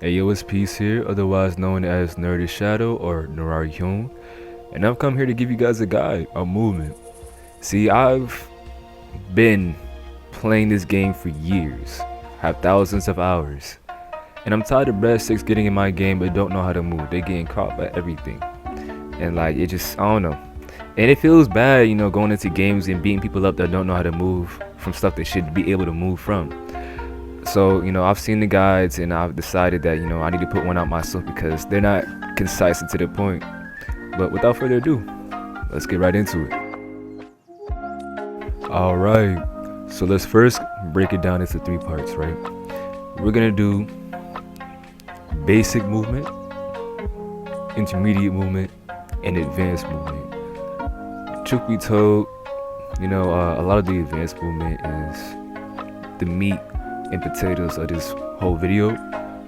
Hey yo, it's Peace here, otherwise known as Nerdy Shadow or Narari Hyun, and I've come here to give you guys a guide, a movement. See, I've been playing this game for years, have thousands of hours, and I'm tired of Red 6 getting in my game but don't know how to move. They getting caught by everything. And like, it just, I don't know. And it feels bad, going into games and beating people up that don't know how to move from stuff they should be able to move from. So, I've seen the guides and I've decided that, I need to put one out myself because they're not concise and to the point. But without further ado, let's get right into it. Alright, so let's first break it down into 3 parts, right? We're gonna do basic movement, intermediate movement, and advanced movement. Truth be told, a lot of the advanced movement is the meat and potatoes of this whole video,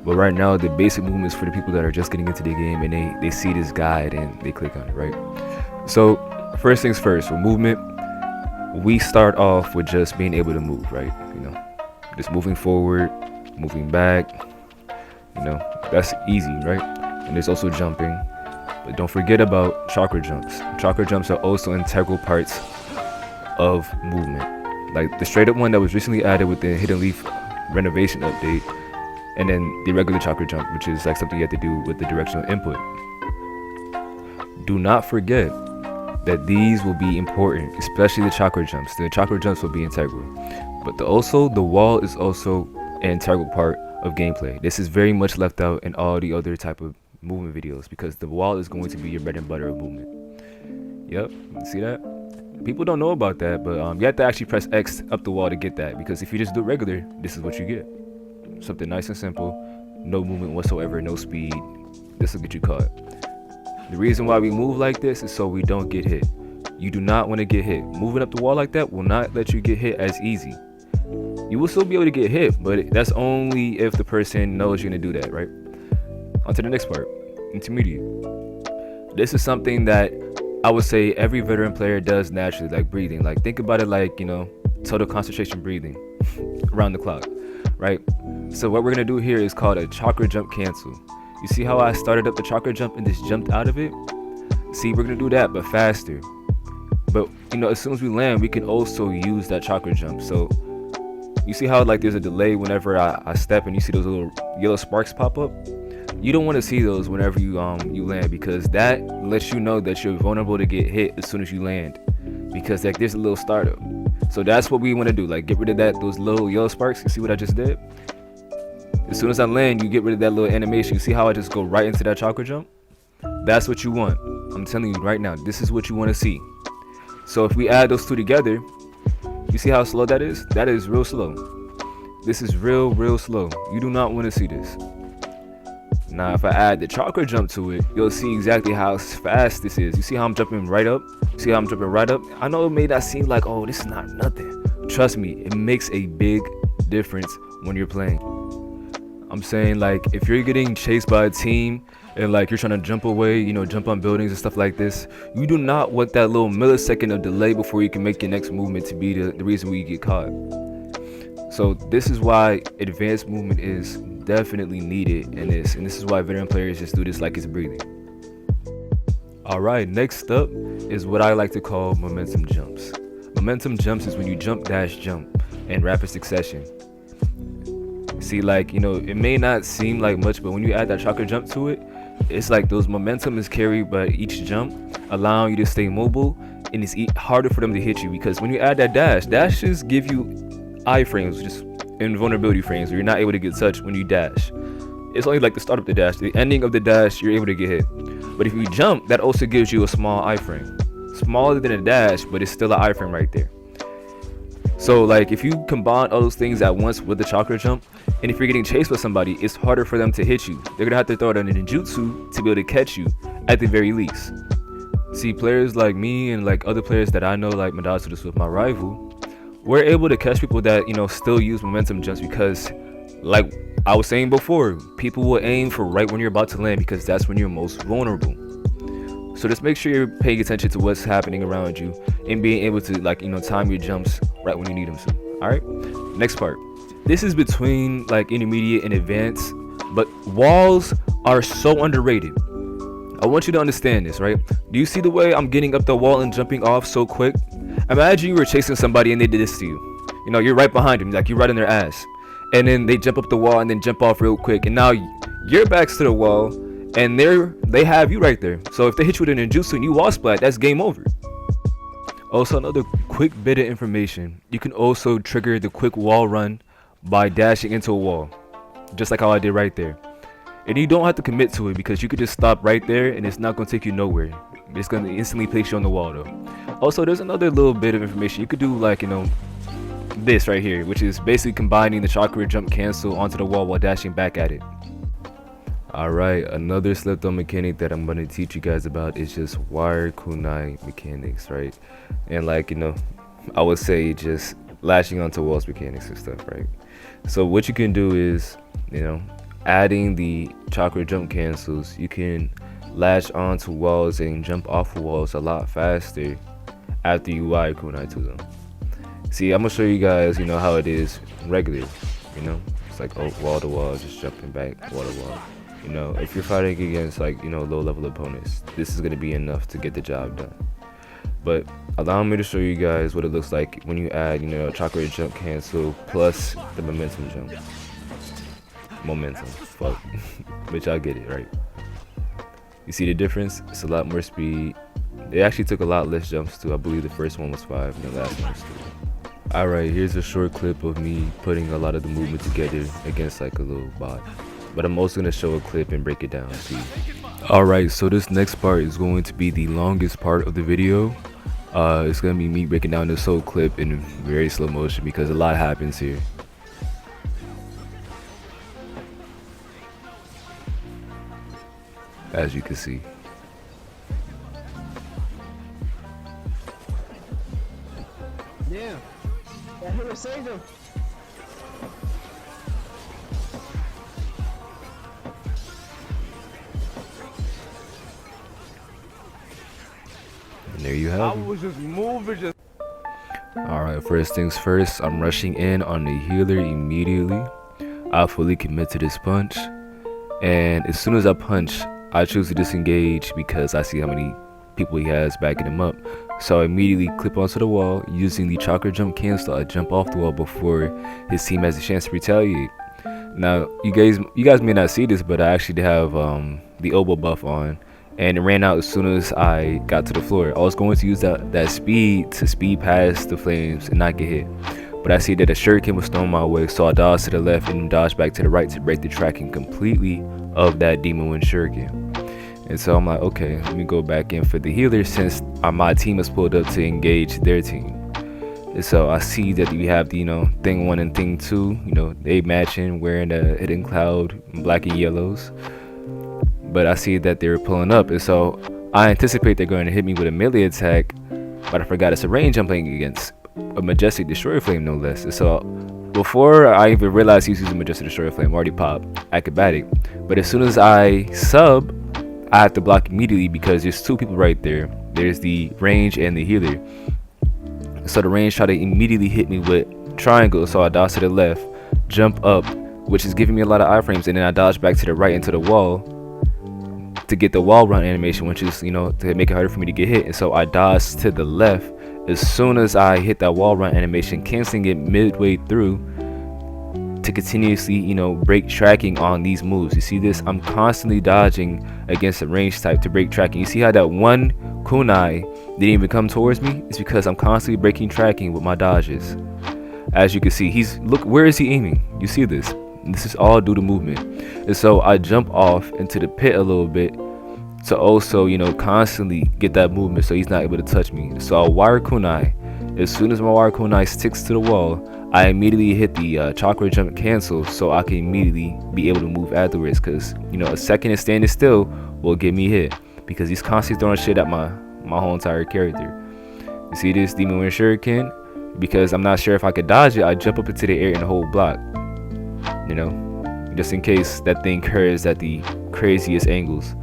but right now the basic movement is for the people that are just getting into the game and they see this guide and they click on it, right? So first things first, with movement, we start off with just being able to move, right? Just moving forward, moving back, that's easy, right? And there's also jumping, but don't forget about chakra jumps. Chakra jumps are also integral parts of movement, like the straight up one that was recently added with the hidden leaf renovation update, and then the regular chakra jump, which is like something you have to do with the directional input. Do not forget that these will be important, especially the chakra jumps. The chakra jumps will be integral, but the wall is also an integral part of gameplay. This is very much left out in all the other type of movement videos because the wall is going to be your bread and butter of movement. Yep, see that? People don't know about that, but you have to actually press X up the wall to get that, because if you just do it regular, this is what you get. Something nice and simple, no movement whatsoever, no speed. This will get you caught. The reason why we move like this is so we don't get hit. You do not want to get hit. Moving up the wall like that will not let you get hit as easy. You will still be able to get hit, but that's only if the person knows you're going to do that, right? On to the next part, intermediate. This is something that I would say every veteran player does naturally, like breathing. Like think about it like, total concentration breathing around the clock, right? So what we're gonna do here is called a chakra jump cancel. You see how I started up the chakra jump and just jumped out of it? See, we're gonna do that, but faster. But as soon as we land, we can also use that chakra jump. So you see how like there's a delay whenever I step and you see those little yellow sparks pop up? You don't want to see those whenever you land, because that lets you know that you're vulnerable to get hit as soon as you land, because like there's a little startup. So that's what we want to do, like get rid of those little yellow sparks. You see what I just did? As soon as I land, you get rid of that little animation. You see how I just go right into that chakra jump? That's what you want. I'm telling you right now, this is what you want to see. So if we add those two together, you see how slow that is? That is real slow. This is real slow. You do not want to see this. Now, if I add the chakra jump to it, you'll see exactly how fast this is. You see how I'm jumping right up? See how I'm jumping right up? I know it may not seem like, oh, this is not nothing. Trust me, it makes a big difference when you're playing. I'm saying, like, if you're getting chased by a team and like you're trying to jump away, jump on buildings and stuff like this, you do not want that little millisecond of delay before you can make your next movement to be the reason why you get caught. So this is why advanced movement is definitely needed in this, and this is why veteran players just do this like it's breathing. Alright, next up is what I like to call momentum jumps. Momentum jumps is when you jump dash jump in rapid succession. See, like, it may not seem like much, but when you add that chakra jump to it, it's like those momentum is carried by each jump, allowing you to stay mobile, and it's harder for them to hit you, because when you add that dashes give you iframes, just invulnerability frames, where you're not able to get touched when you dash. It's only like the start of the dash. The ending of the dash, you're able to get hit. But if you jump, that also gives you a small iframe. Smaller than a dash, but it's still an iframe right there. So like if you combine all those things at once with the chakra jump, and if you're getting chased by somebody, it's harder for them to hit you. They're gonna have to throw it on a ninjutsu to be able to catch you at the very least. See, players like me and like other players that I know, like Madazzo, this with my rival, we're able to catch people that still use momentum jumps, because like I was saying before, people will aim for right when you're about to land, because that's when you're most vulnerable. So just make sure you're paying attention to what's happening around you and being able to time your jumps right when you need them to. All right, next part. This is between like intermediate and advanced, But walls are so underrated. I want you to understand this, right? Do you see the way I'm getting up the wall and jumping off so quick? Imagine you were chasing somebody and they did this to you. You know, you're right behind them, like you're right in their ass. And then they jump up the wall and then jump off real quick. And now your back's to the wall and they have you right there. So if they hit you with an ninjutsu and you wall splat, that's game over. Also, another quick bit of information. You can also trigger the quick wall run by dashing into a wall. Just like how I did right there. And you don't have to commit to it because you could just stop right there and it's not going to take you nowhere. It's going to instantly place you on the wall though. Also, there's another little bit of information. You could do like, you know, this right here, which is basically combining the chakra jump cancel onto the wall while dashing back at it. Alright, another slept on mechanic that I'm going to teach you guys about is just wire kunai mechanics, right? And like, you know, I would say just lashing onto walls mechanics and stuff, right? So what you can do is, you know, adding the chakra jump cancels, you can latch onto walls and jump off of walls a lot faster after you wire kunai to them. See, I'm gonna show you guys, you know, how it is regular. You know, it's like, oh, wall to wall, just jumping back, wall to wall. You know, if you're fighting against like, you know, low level opponents, this is gonna be enough to get the job done. But allow me to show you guys what it looks like when you add, you know, chakra jump cancel plus the momentum jump. Momentum, fuck. But y'all get it, right? You see the difference? It's a lot more speed. It actually took a lot less jumps too. I believe the first one was 5 and the last one was 3. Alright, here's a short clip of me putting a lot of the movement together against like a little bot. But I'm also going to show a clip and break it down. See. Alright, so this next part is going to be the longest part of the video. It's going to be me breaking down this whole clip in very slow motion because a lot happens here. As you can see. Yeah, that hit saved him. And there you have it. I was just moving. Alright, first things first, I'm rushing in on the healer immediately. I fully commit to this punch. And as soon as I punch, I choose to disengage because I see how many people he has backing him up. So I immediately clip onto the wall using the chakra jump cancel. I jump off the wall before his team has a chance to retaliate. Now you guys may not see this, but I actually have the oboe buff on, and it ran out as soon as I got to the floor. I was going to use that speed to speed past the flames and not get hit, but I see that a shuriken was thrown my way, so I dodged to the left and dodged back to the right to break the tracking completely of that demon wind shuriken. And so I'm like, okay, let me go back in for the healer since my team is pulled up to engage their team. And so I see that we have the, you know, thing 1 and thing 2, you know, they matching, wearing the hidden cloud black and yellows. But I see that they're pulling up, and so I anticipate they're going to hit me with a melee attack, but I forgot it's a range I'm playing against, a majestic destroyer flame no less. And so before I even realized he was using majestic destroyer flame, already popped acrobatic. But as soon as I sub, I have to block immediately because there's 2 people right there. There's the range and the healer. So the range tried to immediately hit me with triangle, so I dodge to the left, jump up, which is giving me a lot of iframes, and then I dodge back to the right into the wall to get the wall run animation, which is, you know, to make it harder for me to get hit. And so I dodge to the left as soon as I hit that wall run animation, canceling it midway through to continuously, you know, break tracking on these moves. You see this? I'm constantly dodging against a range type to break tracking. You see how that one kunai didn't even come towards me? It's because I'm constantly breaking tracking with my dodges. As you can see, look, where is he aiming? You see this? This is all due to movement. And so I jump off into the pit a little bit to also, you know, constantly get that movement so he's not able to touch me. So I wire kunai. As soon as my wire kunai sticks to the wall, I immediately hit the chakra jump cancel so I can immediately be able to move afterwards, because, you know, a second of standing still will get me hit because he's constantly throwing shit at my whole entire character. You see this demon wind shuriken? Because I'm not sure if I could dodge it, I jump up into the air and hold block, you know, just in case that thing curves at the craziest angles.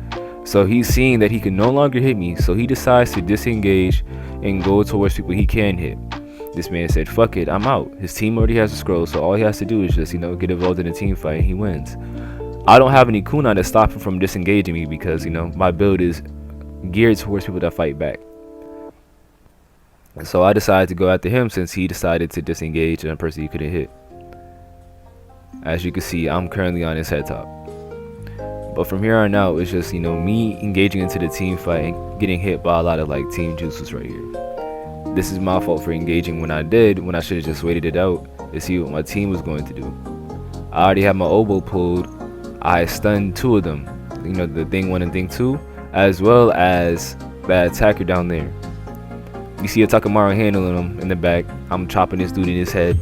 So he's seeing that he can no longer hit me, so he decides to disengage and go towards people he can hit. This man said, fuck it, I'm out. His team already has a scroll, so all he has to do is just, you know, get involved in a team fight and he wins. I don't have any kunai to stop him from disengaging me because, you know, my build is geared towards people that fight back. So I decided to go after him since he decided to disengage and a person he couldn't hit. As you can see, I'm currently on his head top. But from here on out, it's just, you know, me engaging into the team fight and getting hit by a lot of like team juices right here. This is my fault for engaging when I did, when I should have just waited it out to see what my team was going to do. I already had my oboe pulled. I stunned 2 of them, you know, the thing 1 and thing 2, as well as that attacker down there. You see a Takamaru handling him in the back. I'm chopping this dude in his head.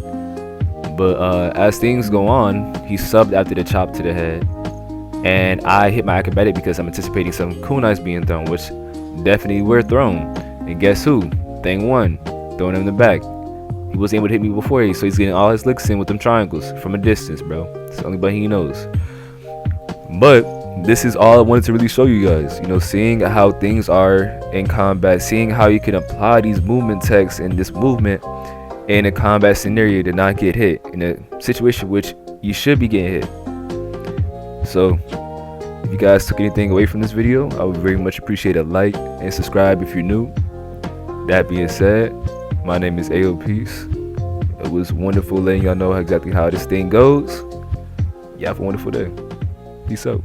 But as things go on, he subbed after the chop to the head. And I hit my acrobatic because I'm anticipating some kunais being thrown, which definitely were thrown. And guess who? Thing 1, throwing him in the back. He wasn't able to hit me before, so he's getting all his licks in with them triangles from a distance, bro. It's the only way he knows. But this is all I wanted to really show you guys. You know, seeing how things are in combat, seeing how you can apply these movement techs and this movement in a combat scenario to not get hit in a situation which you should be getting hit. So if you guys took anything away from this video, I would very much appreciate a like and subscribe if you're new. That being said, my name is AO Peace. It was wonderful letting y'all know exactly how this thing goes. Y'all have a wonderful day. Peace out.